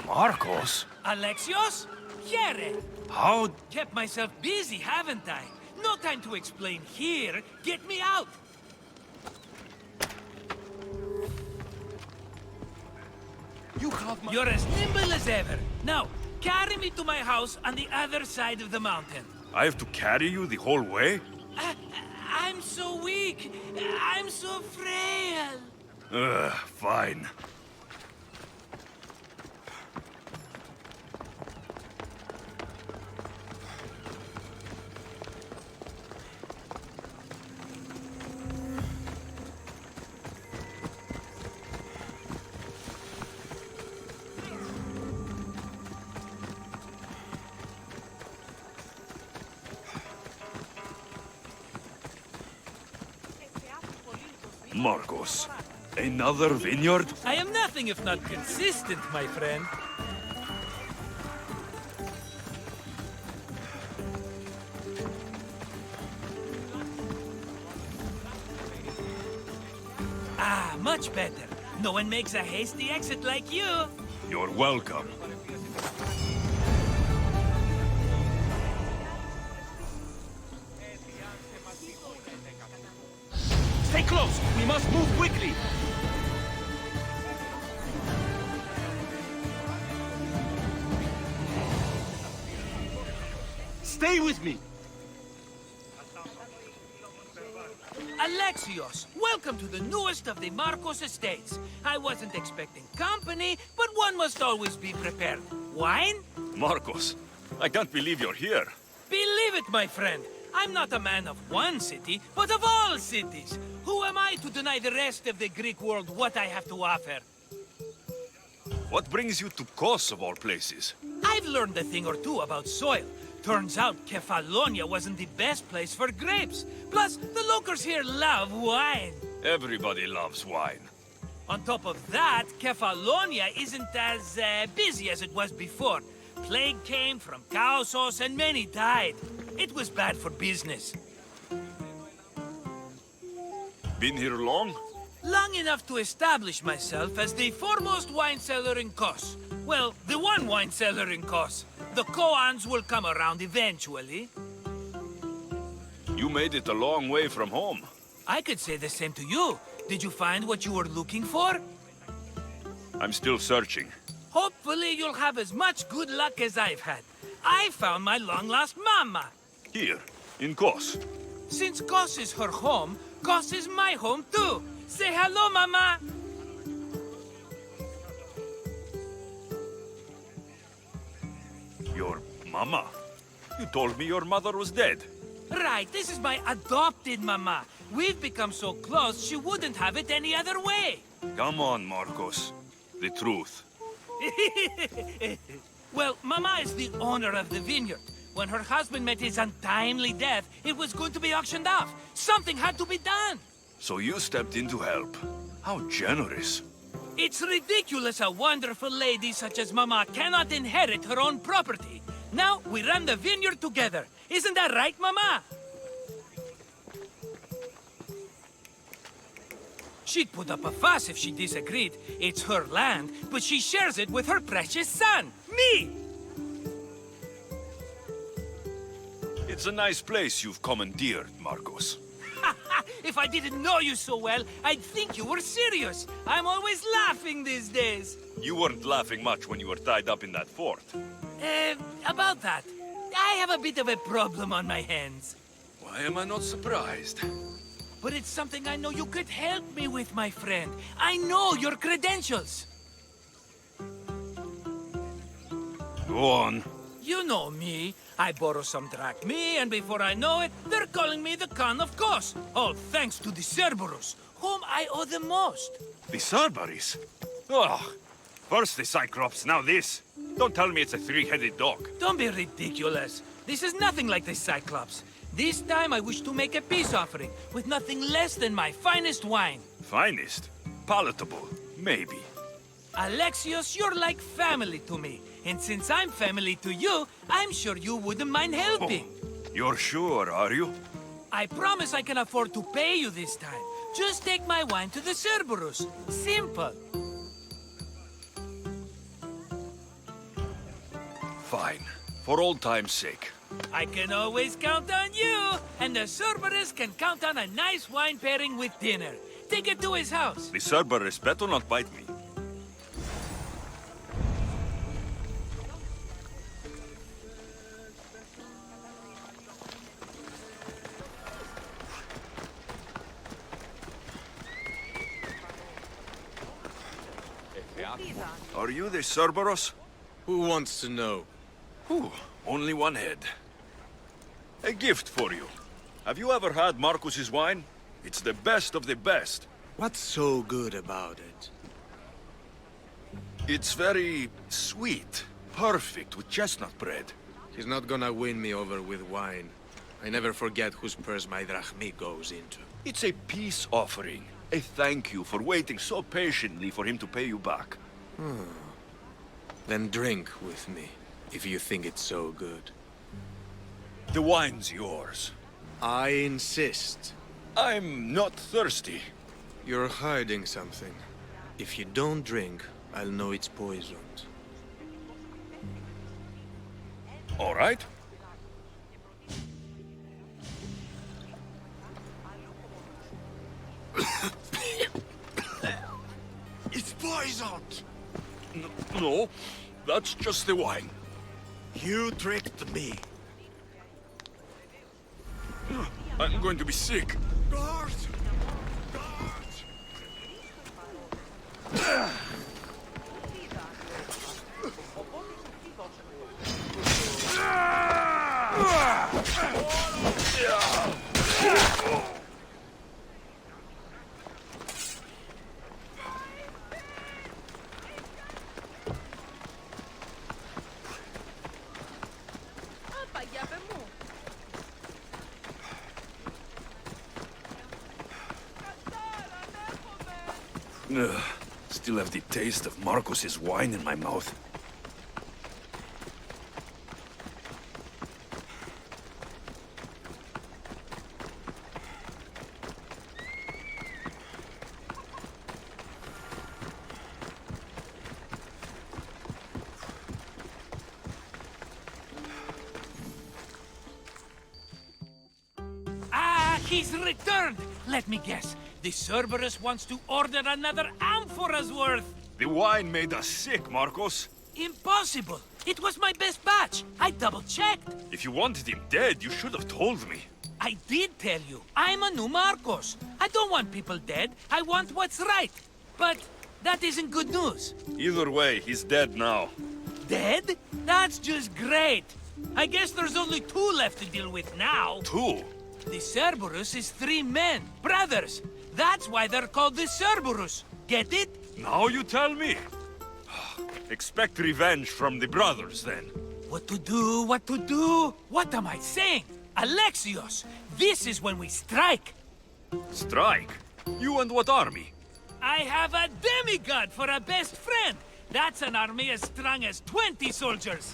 Marcos? Alexios? Here! How? Kept myself busy, haven't I? No time to explain here. Get me out! You have my... You're as nimble as ever. Now, carry me to my house on the other side of the mountain. I have to carry you the whole way? I'm so weak. I'm so frail. Fine. Marcos, another vineyard? I am nothing if not consistent, my friend. Ah, much better. No one makes a hasty exit like you. You're welcome. Stay close! We must move quickly! Stay with me! Alexios, welcome to the newest of the Marcos estates. I wasn't expecting company, but one must always be prepared. Wine? Marcos, I can't believe you're here. Believe it, my friend. I'm not a man of one city, but of all cities. Who am I to deny the rest of the Greek world what I have to offer? What brings you to Kos, of all places? I've learned a thing or two about soil. Turns out Kefalonia wasn't the best place for grapes. Plus, the locals here love wine. Everybody loves wine. On top of that, Kefalonia isn't as busy as it was before. Plague came from Chaosos and many died. It was bad for business. Been here long? Long enough to establish myself as the foremost wine seller in Kos. Well, the one wine seller in Kos. The Koans will come around eventually. You made it a long way from home. I could say the same to you. Did you find what you were looking for? I'm still searching. Hopefully you'll have as much good luck as I've had. I found my long-lost mama. Here, in Kos. Since Kos is her home, Kos is my home too. Say hello, mama. Your mama? You told me your mother was dead. Right, this is my adopted mama. We've become so close, she wouldn't have it any other way. Come on, Marcos. The truth. Well, Mama is the owner of the vineyard. When her husband met his untimely death, it was going to be auctioned off. Something had to be done. So you stepped in to help. How generous. It's ridiculous a wonderful lady such as Mama cannot inherit her own property. Now we run the vineyard together. Isn't that right, Mama? She'd put up a fuss if she disagreed. It's her land, but she shares it with her precious son, me! It's a nice place you've commandeered, Marcos. If I didn't know you so well, I'd think you were serious. I'm always laughing these days. You weren't laughing much when you were tied up in that fort. About that, I have a bit of a problem on my hands. Why am I not surprised? But it's something I know you could help me with, my friend. I know your credentials. Go on. You know me. I borrow some drachmae, and before I know it, they're calling me the Khan of Kos. All thanks to the Cerberus, whom I owe the most. The Cerberus? Ugh. First the Cyclops, now this. Don't tell me it's a three-headed dog. Don't be ridiculous. This is nothing like the Cyclops. This time I wish to make a peace offering with nothing less than my finest wine. Finest? Palatable? Maybe. Alexios, you're like family to me. And since I'm family to you, I'm sure you wouldn't mind helping. Oh, you're sure, are you? I promise I can afford to pay you this time. Just take my wine to the Cerberus. Simple. Fine. For old time's sake. I can always count on you, and the Cerberus can count on a nice wine pairing with dinner. Take it to his house. The Cerberus better not bite me. Are you the Cerberus? Who wants to know? Ooh, only one head. A gift for you. Have you ever had Marcus's wine? It's the best of the best. What's so good about it? It's very sweet. Perfect with chestnut bread. He's not gonna win me over with wine. I never forget whose purse my drachmi goes into. It's a peace offering. A thank you for waiting so patiently for him to pay you back. Then drink with me, if you think it's so good. The wine's yours. I insist. I'm not thirsty. You're hiding something. If you don't drink, I'll know it's poisoned. All right. It's poisoned! No, that's just the wine. You tricked me. I'm going to be sick. Guard! Guard! Ugh, still have the taste of Marcus's wine in my mouth. Ah, he's returned! Let me guess. The Cerberus wants to order another amphora's worth. The wine made us sick, Marcus. Impossible! It was my best batch. I double-checked. If you wanted him dead, you should have told me. I did tell you. I'm a new Marcos. I don't want people dead. I want what's right. But that isn't good news. Either way, he's dead now. Dead? That's just great. I guess there's only two left to deal with now. Two? The Cerberus is 3 men, brothers. That's why they're called the Cerberus. Get it? Now you tell me. Expect revenge from the brothers, then. What to do, what to do? What am I saying? Alexios, this is when we strike. Strike? You and what army? I have a demigod for a best friend. That's an army as strong as 20 soldiers.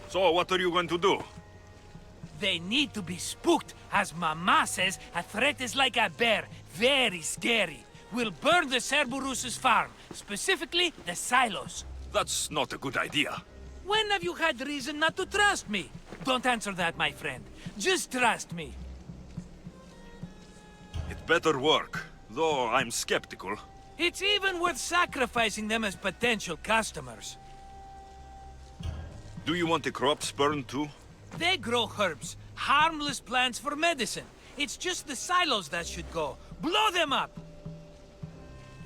So, what are you going to do? They need to be spooked. As Mama says, a threat is like a bear. Very scary. We'll burn the Cerberus's farm, specifically the silos. That's not a good idea. When have you had reason not to trust me? Don't answer that, my friend. Just trust me. It better work, though I'm skeptical. It's even worth sacrificing them as potential customers. Do you want the crops burned too? They grow herbs, harmless plants for medicine. It's just the silos that should go. Blow them up!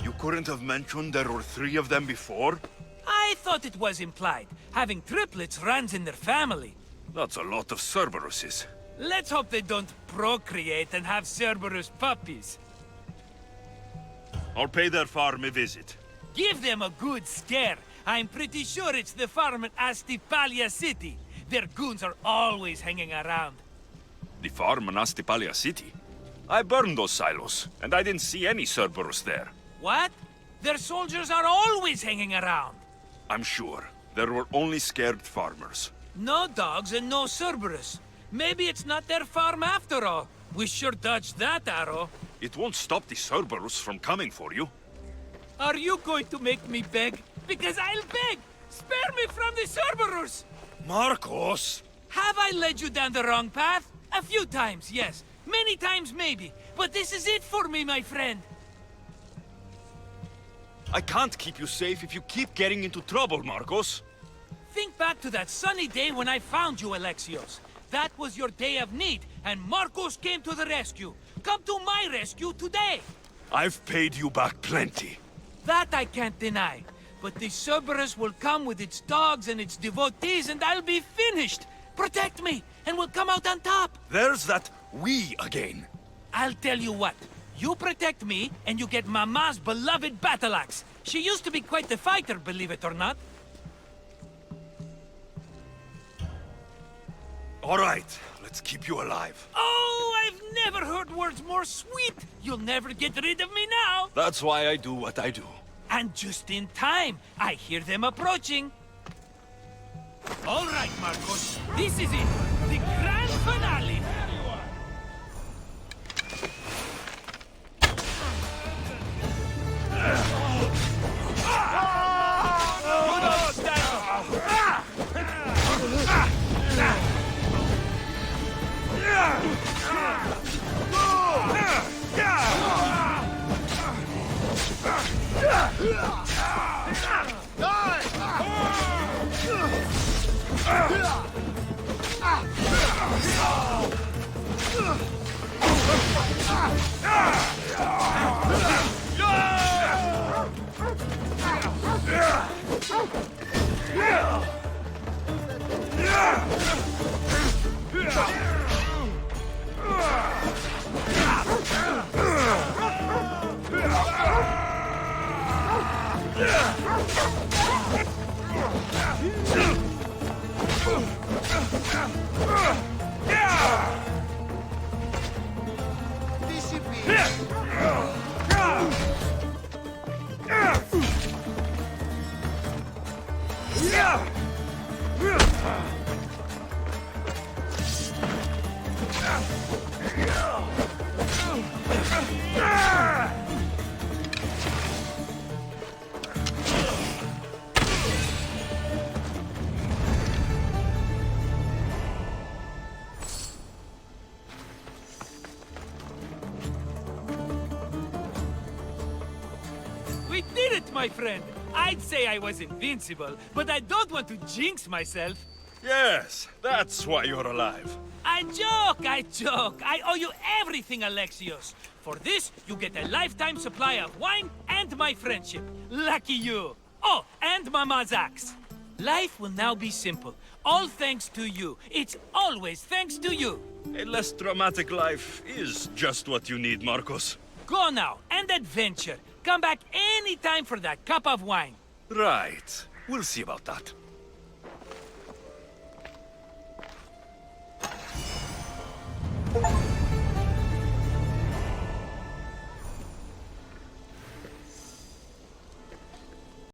You couldn't have mentioned there were 3 of them before? I thought it was implied. Having triplets runs in their family. That's a lot of Cerberuses. Let's hope they don't procreate and have Cerberus puppies. I'll pay their farm a visit. Give them a good scare. I'm pretty sure it's the farm at Astipalia City. Their goons are always hanging around. The farm in Astipalia City? I burned those silos, and I didn't see any Cerberus there. What? Their soldiers are always hanging around. I'm sure. There were only scared farmers. No dogs and no Cerberus. Maybe it's not their farm after all. We sure dodged that arrow. It won't stop the Cerberus from coming for you. Are you going to make me beg? Because I'll beg! Spare me from the Cerberus! Marcos! Have I led you down the wrong path? A few times, yes. Many times, maybe. But this is it for me, my friend. I can't keep you safe if you keep getting into trouble, Marcos. Think back to that sunny day when I found you, Alexios. That was your day of need, and Marcos came to the rescue. Come to my rescue today! I've paid you back plenty. That I can't deny. But the Cerberus will come with its dogs and its devotees, and I'll be finished! Protect me, and we'll come out on top! There's that we again. I'll tell you what. You protect me, and you get Mama's beloved battle axe. She used to be quite the fighter, believe it or not. All right, let's keep you alive. Oh, I've never heard words more sweet! You'll never get rid of me now! That's why I do what I do. And just in time, I hear them approaching. All right, Marcos, this is it. The grand finale. We did it, my friend! I'd say I was invincible, but I don't want to jinx myself. Yes, that's why you're alive. I joke, I joke. I owe you everything, Alexios. For this, you get a lifetime supply of wine and my friendship. Lucky you. Oh, and Mama's axe. Life will now be simple. All thanks to you. It's always thanks to you. A less dramatic life is just what you need, Marcos. Go now, and adventure. Come back any time for that cup of wine. Right. We'll see about that.